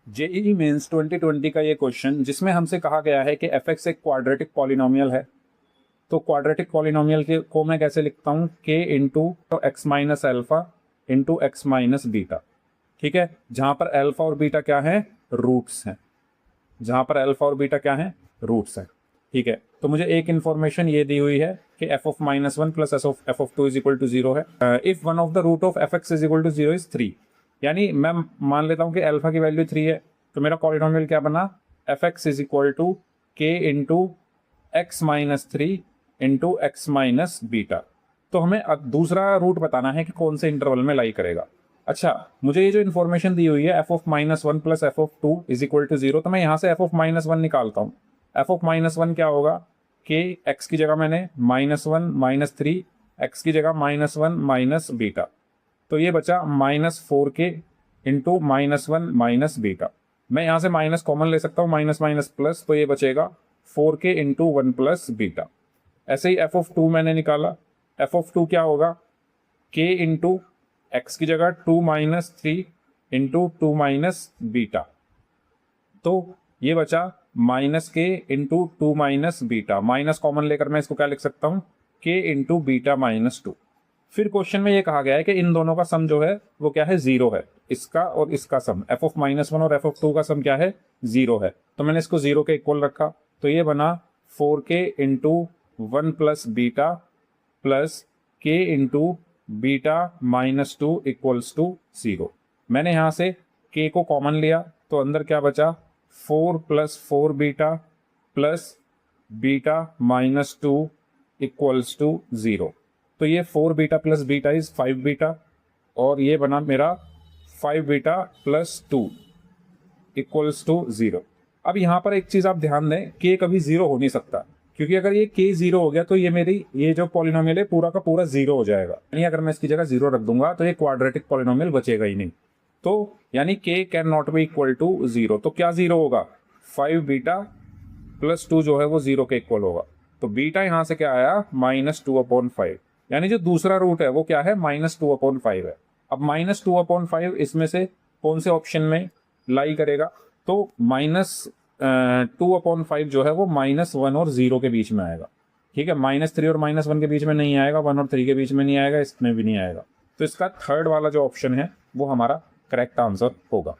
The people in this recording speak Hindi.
जेईई मेंस 2020 का ये क्वेश्चन जिसमें हमसे कहा गया है कि एफ एक्स एक क्वाड्रेटिक पॉलिनोमियल है। तो क्वाड्रेटिक पॉलिनोमियल के को मैं कैसे लिखता हूँ, K into X minus alpha into X minus beta. ठीक है, जहां पर एल्फा और बीटा क्या है, रूट्स हैं। जहां पर एल्फा और बीटा क्या है, रूट्स हैं। ठीक है, तो मुझे एक इंफॉर्मेशन ये दी हुई है कि F of minus one plus F of two is equal to zero है। If one of the root of F X is equal to zero is three, यानी मैं मान लेता हूं कि अल्फा की वैल्यू थ्री है, तो मेरा पॉलिनोमियल क्या बना, F X is equal to K into X minus three into X minus beta. तो हमें अब दूसरा रूट बताना है कि कौन से इंटरवल में लाई करेगा। अच्छा, मुझे ये जो इन्फॉर्मेशन दी हुई है F of minus one plus F of two is equal to zero, तो मैं यहाँ से एफ ऑफ माइनस वन निकालता हूँ। एफ ऑफ माइनस वन क्या होगा, के एक्स की जगह मैंने minus one minus three, x की जगह माइनस वन माइनस बीटा, तो ये बचा minus four K into minus one minus beta. मैं यहाँ से माइनस कॉमन ले सकता हूँ, माइनस माइनस प्लस, तो ये बचेगा four K into one plus beta. ऐसे ही एफ ऑफ टू मैंने निकाला, एफ ऑफ टू क्या होगा, के इंटू एक्स की जगह two minus three into two minus beta, तो ये बचा minus K into two minus beta. Minus common लेकर मैं इसको क्या लिख सकता हूँ, K into beta minus two. फिर क्वेश्चन में ये कहा गया है कि इन दोनों का सम जो है वो क्या है, जीरो है। इसका और इसका सम, एफ ऑफ माइनस वन और एफ ऑफ टू का सम क्या है, जीरो है। तो मैंने इसको जीरो के इक्वल रखा, तो ये बना four K into one plus beta plus K into beta minus two equals to zero. मैंने यहाँ से के को कॉमन लिया, तो अंदर क्या बचा, four plus four beta plus beta minus two equals to zero. तो ये four beta plus beta is five beta, और ये बना मेरा five beta plus two equals to zero. अब यहाँ पर एक चीज आप ध्यान दें, के कभी जीरो हो नहीं सकता, क्योंकि अगर ये के जीरो हो गया तो ये मेरी ये जो पॉलिनोमियल है पूरा का पूरा जीरो हो जाएगा। यानी अगर मैं इसकी जगह जीरो रख दूंगा तो ये क्वाड्रेटिक पॉलिनोमियल बचेगा ही नहीं। तो यानी K can not be equal to zero. तो क्या जीरो होगा, फाइव बीटा प्लस टू जो है वो जीरो के इक्वल होगा। तो बीटा यहाँ से क्या आया, माइनस टू अपॉन फाइव, यानी जो दूसरा रूट है वो क्या है, माइनस टू अपॉन फाइव है। अब माइनस टू अपॉन फाइव इसमें से कौन से ऑप्शन में लाई करेगा, तो माइनस टू अपॉन फाइव जो है वो माइनस वन और जीरो के बीच में आएगा। ठीक है, माइनस थ्री और माइनस वन के बीच में नहीं आएगा, वन और थ्री के बीच में नहीं आएगा, इसमें भी नहीं आएगा। तो इसका थर्ड वाला जो ऑप्शन है वो हमारा करेक्ट आंसर होगा।